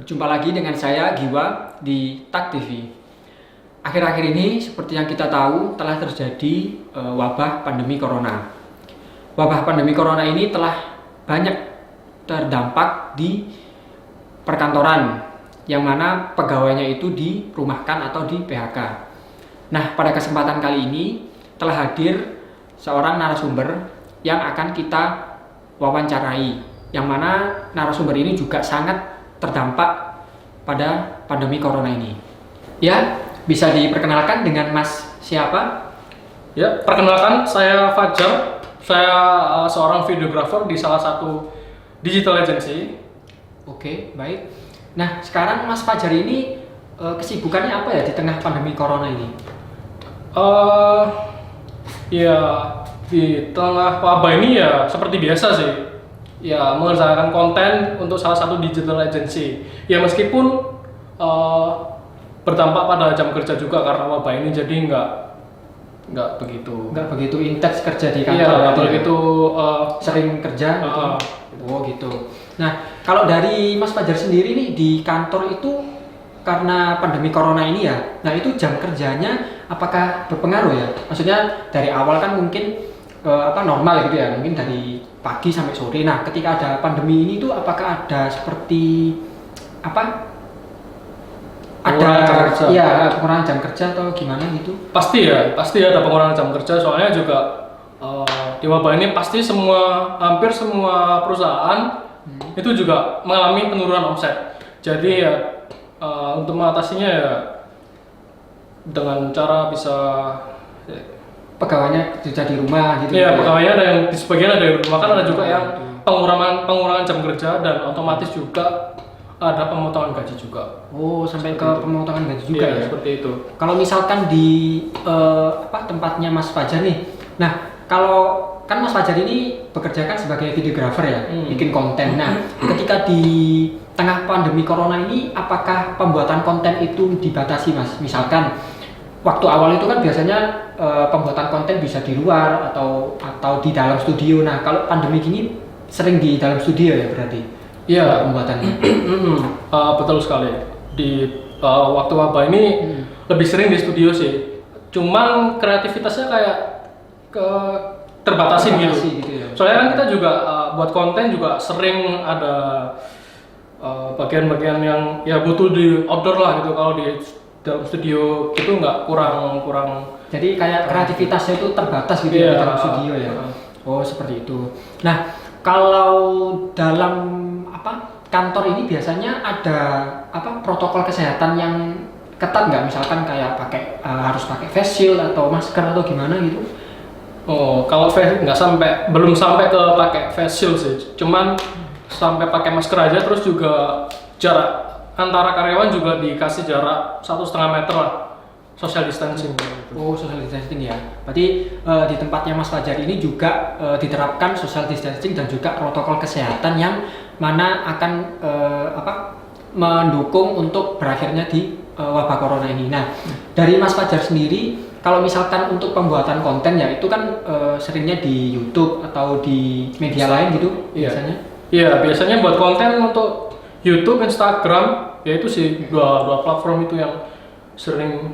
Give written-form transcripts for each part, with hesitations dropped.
Berjumpa lagi dengan saya Giwa di Tak TV. Akhir-akhir ini seperti yang kita tahu telah terjadi wabah pandemi corona. Wabah pandemi corona ini telah banyak terdampak di perkantoran yang mana pegawainya itu dirumahkan atau di PHK. Nah, pada kesempatan kali ini telah hadir seorang narasumber yang akan kita wawancarai, yang mana narasumber ini juga sangat terdampak pada pandemi corona ini. Ya, bisa diperkenalkan dengan Mas siapa? Ya, perkenalkan saya Fajar. Saya seorang videographer di salah satu digital agency. Oke, baik. Nah, sekarang Mas Fajar ini kesibukannya apa ya di tengah pandemi corona ini? Ya di tengah wabah ini ya seperti biasa sih. Ya mengerjakan konten untuk salah satu digital agency. Ya meskipun berdampak pada jam kerja juga karena wabah ini, jadi nggak begitu intens kerja di kantor. Iya, gitu begitu sering kerja gitu. Oh gitu. Nah, kalau dari Mas Fajar sendiri nih di kantor itu karena pandemi corona ini ya, nah itu jam kerjanya apakah berpengaruh ya? Maksudnya dari awal kan mungkin normal gitu ya, mungkin dari pagi sampai sore. Nah, ketika ada pandemi ini tuh apakah ada seperti pengurangan jam kerja atau gimana gitu? Pasti ada pengurangan jam kerja, soalnya juga di wabah ini pasti hampir semua perusahaan itu juga mengalami penurunan omset. Jadi ya untuk mengatasinya ya dengan cara bisa pegawainya kerja di rumah gitu. Iya, pegawainya ada yang di sebagian ada di rumah, kan ada juga yang pengurangan jam kerja, dan otomatis juga ada pemotongan gaji juga. Oh, sampai ke pemotongan gaji juga ya. Seperti itu. Kalau misalkan di tempatnya Mas Fajar nih. Nah, kalau kan Mas Fajar ini bekerja kan sebagai videographer ya, bikin konten. Nah, ketika di tengah pandemi corona ini, apakah pembuatan konten itu dibatasi, Mas? Misalkan waktu awal itu kan biasanya pembuatan konten bisa di luar atau di dalam studio. Nah, kalau pandemi gini sering di dalam studio ya berarti? Iya, pembuatannya. Betul sekali. Di waktu wabah ini lebih sering di studio sih. Cuman kreativitasnya kayak terbatasi gitu ya. Soalnya kan kita juga buat konten juga sering ada bagian-bagian yang ya butuh di outdoor lah gitu. Kalau di dalam studio itu nggak kurang. Jadi kayak kreativitasnya itu terbatas gitu ya di dalam studio ya. Oh, seperti itu. Nah, kalau dalam kantor ini biasanya ada protokol kesehatan yang ketat nggak? Misalkan kayak harus pakai face shield atau masker atau gimana gitu? Oh, kalau belum sampai ke pakai face shield sih. Cuman sampai pakai masker aja, terus juga jarak antara karyawan juga dikasih jarak 1,5 meter lah, social distancing. Oh, social distancing ya. Berarti di tempatnya Mas Fajar ini juga diterapkan social distancing dan juga protokol kesehatan yang mana akan mendukung untuk berakhirnya di wabah corona ini. Nah, dari Mas Fajar sendiri, kalau misalkan untuk pembuatan konten ya itu kan seringnya di YouTube atau di media lain gitu biasanya? Iya, biasanya buat konten untuk YouTube, Instagram, ya itu sih dua platform itu yang sering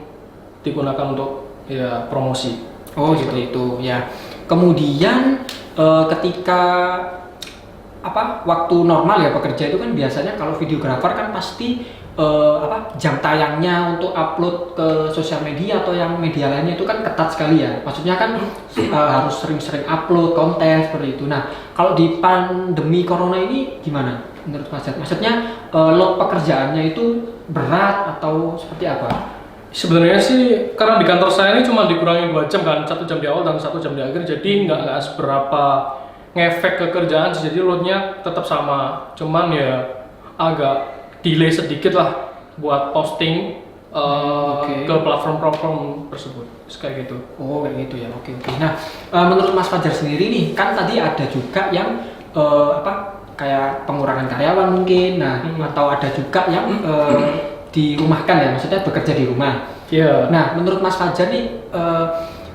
digunakan untuk ya promosi. Oh, seperti itu ya. Kemudian ketika waktu normal ya bekerja itu kan biasanya kalau videographer kan pasti jam tayangnya untuk upload ke sosial media atau yang media lainnya itu kan ketat sekali ya. Maksudnya kan harus sering-sering upload konten seperti itu. Nah, kalau di pandemi corona ini gimana menurut Mas Jad? Maksudnya load pekerjaannya itu berat atau seperti apa? Sebenarnya sih karena di kantor saya ini cuma dikurangi 2 jam kan, 1 jam di awal dan 1 jam di akhir, jadi nggak seberapa ngefek ke kerjaan, jadi loadnya tetap sama. Cuman ya agak delay sedikit lah buat posting ke platform tersebut, kayak gitu. Oh, kayak gitu ya. Oke. Nah, menurut Mas Fajar sendiri nih, kan tadi ada juga yang kayak pengurangan karyawan mungkin, atau ada juga yang dirumahkan ya, maksudnya bekerja di rumah. Iya. Nah, menurut Mas Fajar nih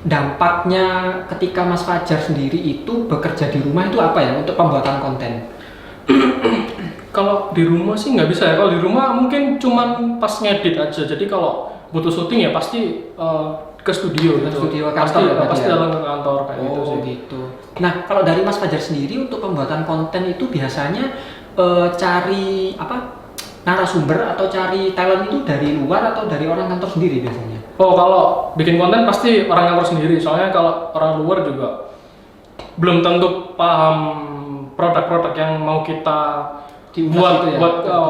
dampaknya ketika Mas Fajar sendiri itu bekerja di rumah itu apa ya untuk pembuatan konten? Kalau di rumah sih nggak bisa ya. Kalau di rumah mungkin cuman pas ngedit aja. Jadi kalau butuh syuting ya pasti ke studio Ke gitu. studio Pasti kantor ya berarti pasti ya? datang ke kantor kayak gitu sih. gitu. Nah, kalau dari Mas Fajar sendiri untuk pembuatan konten itu biasanya cari apa narasumber atau cari talent itu dari luar atau dari orang kantor sendiri biasanya? Oh, kalau bikin konten pasti orang kantor sendiri. Soalnya kalau orang luar juga belum tentu paham produk-produk yang mau kita Diulas gitu ya?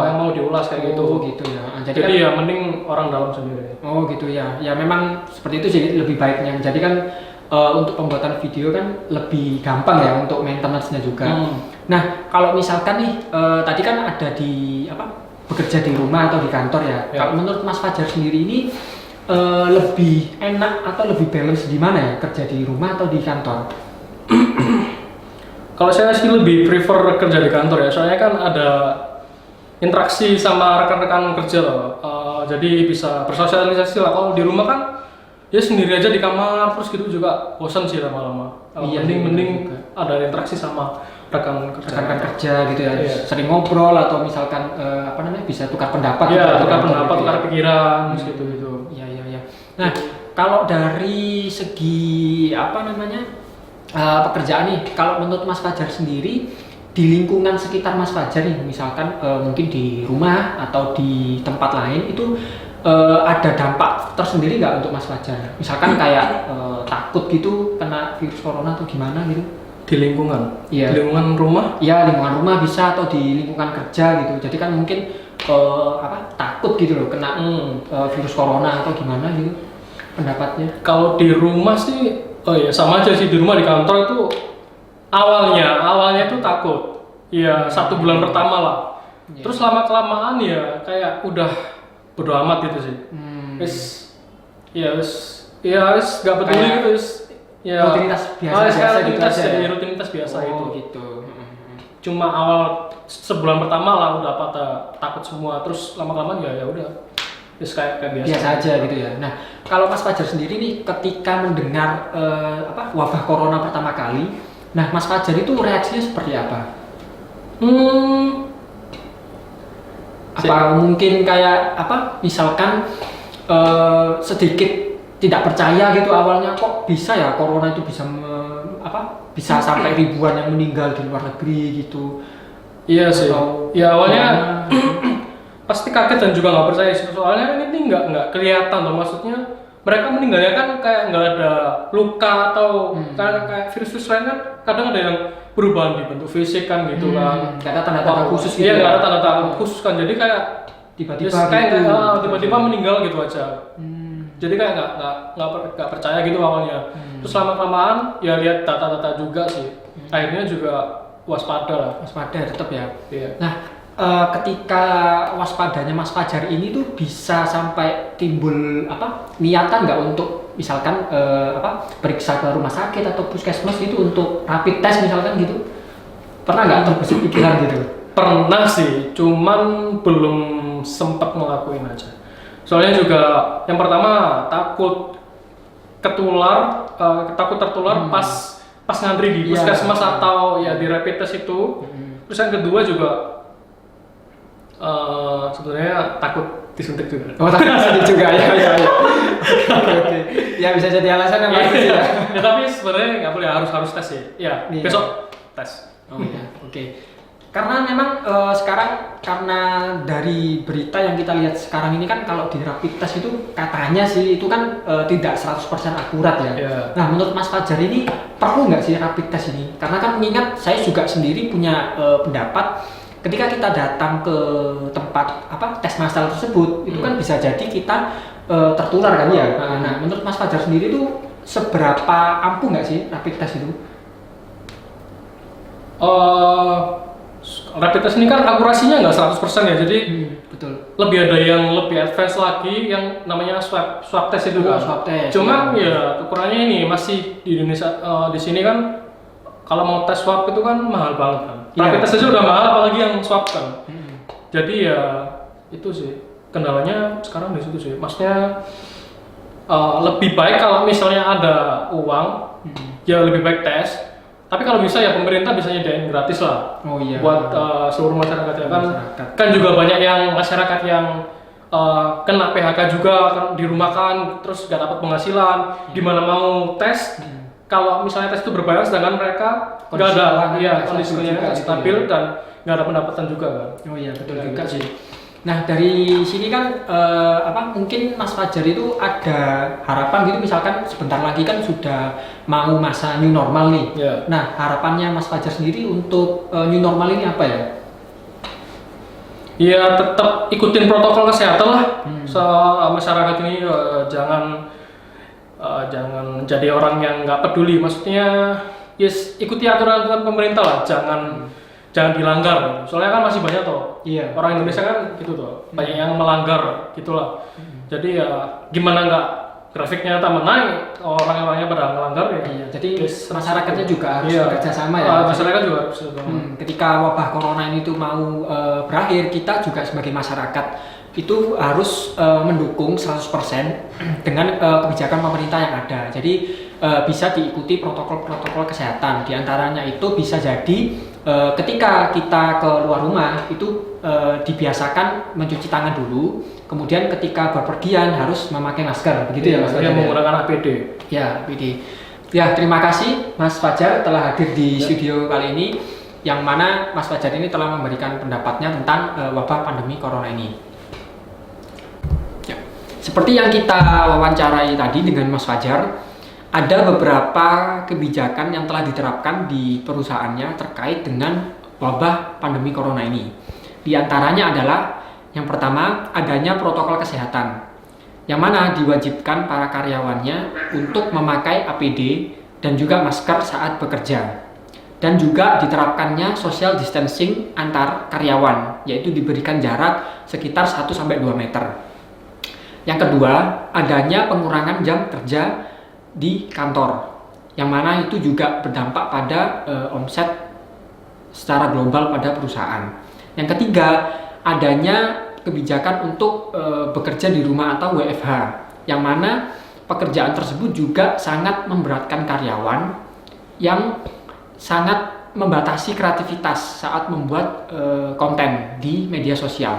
yang mau diulas kayak gitu. Oh gitu ya. Jadi kan, ya mending orang dalam sendiri. oh gitu ya. Ya memang seperti itu sih lebih baiknya. Jadi kan untuk pembuatan video kan lebih gampang ya untuk maintenance-nya juga. Nah, kalau misalkan nih tadi kan ada di apa bekerja di rumah atau di kantor ya. Kalau menurut Mas Fajar sendiri ini lebih enak atau lebih balance di mana ya? Kerja di rumah atau di kantor? Kalau saya sih lebih prefer kerja di kantor ya, soalnya kan ada interaksi sama rekan-rekan kerja loh. Jadi bisa bersosialisasi lah. Kalau di rumah kan ya sendiri aja di kamar terus gitu juga bosan sih lama-lama. Iya, mending ada interaksi sama rekan kerja gitu ya. Iya. Sering ngobrol atau misalkan apa namanya bisa tukar pendapat Iya, gitu ya, tukar di kantor pendapat, gitu ya. tukar pikiran gitu. Iya iya iya. Nah, kalau dari segi apa namanya pekerjaan nih, kalau menurut Mas Fajar sendiri di lingkungan sekitar Mas Fajar nih, misalkan mungkin di rumah atau di tempat lain itu ada dampak tersendiri nggak untuk Mas Fajar? Misalkan kayak takut gitu kena virus corona atau gimana gitu? Di lingkungan, Iya. di lingkungan rumah. Iya, lingkungan rumah bisa atau di lingkungan kerja gitu. Jadi kan mungkin apa takut gitu loh kena virus corona atau gimana gitu pendapatnya? Kalau di rumah sih, oh ya sama aja sih, di rumah di kantor itu awalnya tuh takut. Ya 1 bulan pertama lah. Iya. Terus lama kelamaan ya kayak udah bodo amat gitu sih. Wis gak peduli Kayak gitu wis. Ya rutinitas biasa gitu rutinitas aja ya? rutinitas biasa itu. Gitu. Cuma awal sebulan pertama lah udah pada takut semua, terus lama kelamaan ya udah. Wis kayak biasa. Biasa aja gitu ya. Nah, kalau Mas Fajar sendiri nih ketika mendengar apa wabah corona pertama kali, nah Mas Fajar itu reaksinya seperti apa? Apa mungkin kayak apa? Misalkan sedikit tidak percaya gitu awalnya kok bisa ya corona itu bisa bisa sampai ribuan yang meninggal di luar negeri gitu. Iya sih. Ya awalnya gimana? pasti kaget dan juga nggak percaya sih, soalnya kan ini nggak kelihatan loh, maksudnya mereka meninggalnya kan kayak nggak ada luka atau kayak virus-virus lain kan kadang ada yang perubahan di bentuk fisik kan gitu kan. Nggak ada tanda-tanda khusus gitu. Iya, nggak ya? ada tanda-tanda khusus kan, jadi kayak Tiba-tiba kayak gitu. tiba-tiba meninggal gitu aja. Jadi kayak nggak percaya gitu awalnya. Terus lama-kelamaan ya lihat data-data juga sih. Akhirnya juga waspada lah. Waspada tetap ya. Iya. Nah, ketika waspadanya Mas Fajar ini tuh bisa sampai timbul apa niatan nggak untuk misalkan periksa ke rumah sakit atau puskesmas gitu untuk rapid test misalkan gitu? Pernah nggak terbesit pikiran gitu? Pernah sih, cuman belum sempat ngelakuin aja. Soalnya juga yang pertama takut tertular pas ngantri di puskesmas atau ya di rapid test itu. Terus yang kedua juga sebenarnya takut disuntik juga. Oh, takut disuntik juga ya. Oke. Ya bisa jadi alasan yang bagus ya. Ya tapi sebenarnya nggak boleh, harus tes ya. Ya Iya. besok tes. Oh ya, oke. Karena memang sekarang karena dari berita yang kita lihat sekarang ini kan kalau di rapid test itu katanya sih itu kan tidak 100% akurat ya. Yeah. Nah, menurut Mas Fajar ini perlu nggak sih rapid test ini? Karena kan mengingat saya juga sendiri punya pendapat ketika kita datang ke tempat tes massal tersebut itu kan bisa jadi kita tertular kan ya. Nah, menurut Mas Fajar sendiri itu seberapa ampuh nggak sih rapid test itu? Rapid test ini kan akurasinya nggak 100% ya, jadi betul. lebih ada yang lebih advance lagi yang namanya swab test itu kan. Swab test. Cuma ya kekurangannya ini masih di Indonesia, di sini kan kalau mau tes swab itu kan mahal banget kan. Rapid test aja udah mahal apalagi yang swab kan. Jadi ya itu sih kendalanya sekarang di situ sih. Maksudnya lebih baik kalau misalnya ada uang ya lebih baik tes. Tapi kalau bisa ya pemerintah bisa nyediain gratis lah Oh iya. buat seluruh masyarakat ya kan. Masyarakat. Kan juga banyak yang masyarakat yang kena PHK juga kan, dirumahkan terus nggak dapat penghasilan, gimana mau tes kalau misalnya tes itu berbayar sedangkan mereka nggak ada kondisi keuangan stabil dan nggak ada pendapatan juga kan. Oh iya betul juga sih. Nah dari sini kan mungkin Mas Fajar itu ada harapan gitu, misalkan sebentar lagi kan sudah mau masa new normal nih. Ya. Nah harapannya Mas Fajar sendiri untuk new normal ini apa ya? Ya tetap ikutin protokol kesehatan lah. Masyarakat ini jangan jadi orang yang nggak peduli. Maksudnya ikuti aturan pemerintah lah, jangan dilanggar. Soalnya kan masih banyak toh. Iya. Orang Indonesia kan gitu toh, banyak yang melanggar gitulah. Jadi ya gimana nggak grafiknya tambah naik, orang-orangnya pada melanggar ya. Iya, jadi masyarakatnya juga harus bekerja sama ya. Masyarakat juga harus ketika wabah corona ini tuh mau berakhir, kita juga sebagai masyarakat itu harus mendukung 100% dengan kebijakan pemerintah yang ada. Jadi bisa diikuti protokol-protokol kesehatan. Di antaranya itu bisa jadi ketika kita keluar rumah itu dibiasakan mencuci tangan dulu. Kemudian ketika bepergian harus memakai masker, begitu ya Mas Fajar? Menggunakan APD. Ya, APD. Ya, terima kasih Mas Fajar telah hadir di studio kali ini, yang mana Mas Fajar ini telah memberikan pendapatnya tentang wabah pandemi corona ini. Ya. Seperti yang kita wawancarai tadi dengan Mas Fajar, ada beberapa kebijakan yang telah diterapkan di perusahaannya terkait dengan wabah pandemi corona ini. Di antaranya adalah yang pertama, adanya protokol kesehatan, yang mana diwajibkan para karyawannya untuk memakai APD dan juga masker saat bekerja. Dan juga diterapkannya social distancing antar karyawan, yaitu diberikan jarak sekitar 1-2 meter. Yang kedua, adanya pengurangan jam kerja di kantor, yang mana itu juga berdampak pada omset secara global pada perusahaan. Yang ketiga, adanya kebijakan untuk bekerja di rumah atau WFH, yang mana pekerjaan tersebut juga sangat memberatkan karyawan, yang sangat membatasi kreativitas saat membuat konten di media sosial.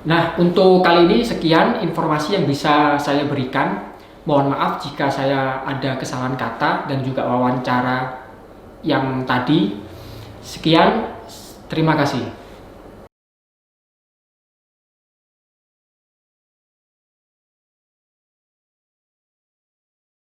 Nah, untuk kali ini sekian informasi yang bisa saya berikan. Mohon maaf jika saya ada kesalahan kata dan juga wawancara yang tadi. Sekian, terima kasih.